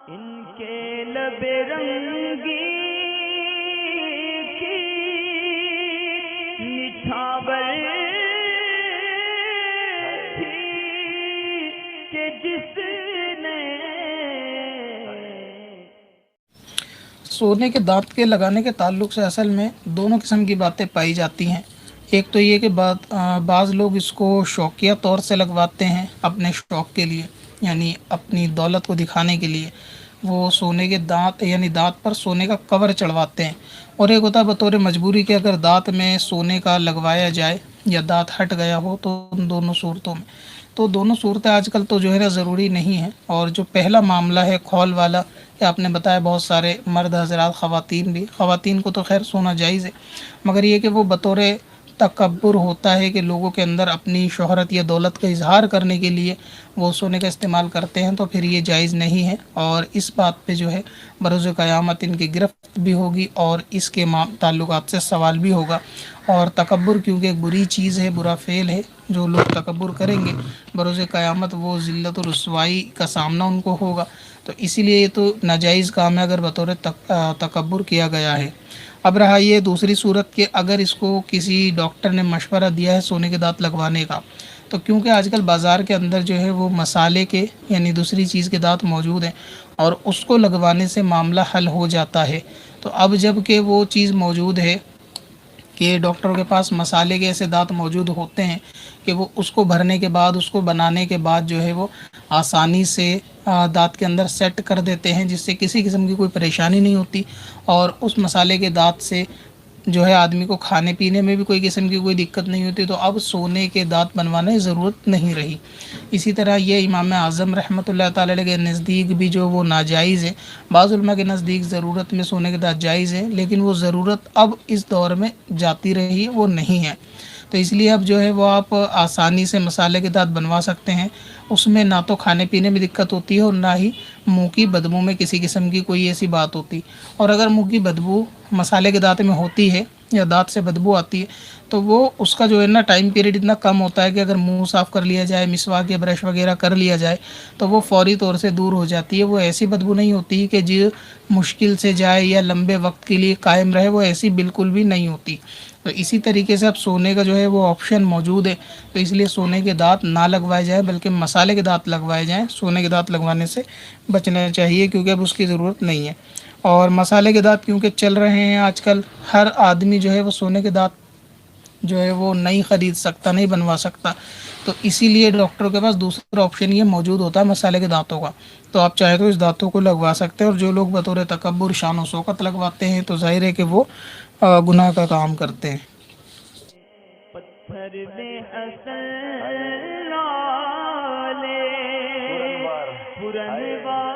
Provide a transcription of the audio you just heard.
इनके लबे रंगी की निछावर थी कि जिसने सोने के दांत के लगाने के ताल्लुक से असल में दोनों किस्म की बातें पाई जाती हैं। एक तो ये कि बाज़ लोग इसको शौकिया तौर से लगवाते हैं अपने शौक़ के लिए, यानी अपनी दौलत को दिखाने के लिए वो सोने के दांत यानी दांत पर सोने का कवर चढ़वाते हैं। और एक होता है बतौर मजबूरी कि अगर दांत में सोने का लगवाया जाए या दांत हट गया हो तो उन दोनों सूरतों में, तो दोनों सूरतें आजकल तो जो है ना ज़रूरी नहीं है। और जो पहला मामला है खौल वाला, ये आपने बताया बहुत सारे मर्द हज़रात ख़वातीन भी, ख़वातीन को तो खैर सोना जायज़ है, मगर ये कि वो बतौर तकब्बुर होता है कि लोगों के अंदर अपनी शोहरत या दौलत का इजहार करने के लिए वो सोने का इस्तेमाल करते हैं, तो फिर ये जायज़ नहीं है। और इस बात पे जो है बरोज़ क़यामत इनकी गिरफ्त भी होगी और इसके ताल्लुकात से सवाल भी होगा। और तकब्बुर क्योंकि एक बुरी चीज़ है, बुरा फ़ेल है, जो लोग तकब्बुर करेंगे बरोज़ क़यामत वो ज़िल्लत और रुसवाई का सामना उनको होगा। तो इसीलिए ये तो नाजायज़ काम है अगर बतौर तकब्बुर किया गया है। अब रहा ये दूसरी सूरत कि अगर इसको किसी डॉक्टर ने मशवरा दिया है सोने के दांत लगवाने का, तो क्योंकि आजकल बाज़ार के अंदर जो है वो मसाले के यानी दूसरी चीज़ के दांत मौजूद हैं और उसको लगवाने से मामला हल हो जाता है। तो अब जब कि वो चीज़ मौजूद है कि डॉक्टरों के पास मसाले के ऐसे दांत मौजूद होते हैं कि वो उसको भरने के बाद, उसको बनाने के बाद जो है वो आसानी से दांत के अंदर सेट कर देते हैं, जिससे किसी किस्म की कोई परेशानी नहीं होती। और उस मसाले के दांत से जो है आदमी को खाने पीने में भी कोई किस्म की कोई दिक्कत नहीं होती। तो अब सोने के दांत बनवाने की ज़रूरत नहीं रही। इसी तरह ये इमाम आज़म रहमतुल्लाह ताला अलैह के नज़दीक भी जो वो नाजायज़ है, बाज़ उलमा के नज़दीक ज़रूरत में सोने के दांत जायज़ है, लेकिन वो ज़रूरत अब इस दौर में जाती रही है, वो नहीं है। तो इसलिए अब जो है वो आप आसानी से मसाले के दांत बनवा सकते हैं। उसमें ना तो खाने पीने में दिक्कत होती है और ना ही मुँह की बदबू में किसी किस्म की कोई ऐसी बात होती। और अगर मुँह की बदबू मसाले के दांत में होती है या दांत से बदबू आती है, तो वो उसका जो है ना टाइम पीरियड इतना कम होता है कि अगर मुंह साफ़ कर लिया जाए, मिसवाक या ब्रश वगैरह कर लिया जाए, तो वो फ़ौरी तौर से दूर हो जाती है। वो ऐसी बदबू नहीं होती कि जो मुश्किल से जाए या लंबे वक्त के लिए कायम रहे, वो ऐसी बिल्कुल भी नहीं होती। तो इसी तरीके से अब सोने का जो है वो ऑप्शन मौजूद है, तो इसलिए सोने के दांत ना लगवाए जाएँ बल्कि मसाले के दांत लगवाए जाएँ। सोने के दांत लगवाने से बचना चाहिए क्योंकि अब उसकी ज़रूरत नहीं है। और मसाले के दांत क्योंकि चल रहे हैं आजकल, हर आदमी जो है वो सोने के दांत जो है वो नहीं ख़रीद सकता, नहीं बनवा सकता। तो इसीलिए डॉक्टरों के पास दूसरा ऑप्शन ये मौजूद होता है मसाले के दांतों का। तो आप चाहे तो इस दांतों को लगवा सकते हैं। और जो लोग बतौर तकब्बुर शान व शौकत लगवाते हैं तो ज़ाहिर है कि वो गुनाह का काम करते हैं। पत्थर में हसन लाले पुरनवार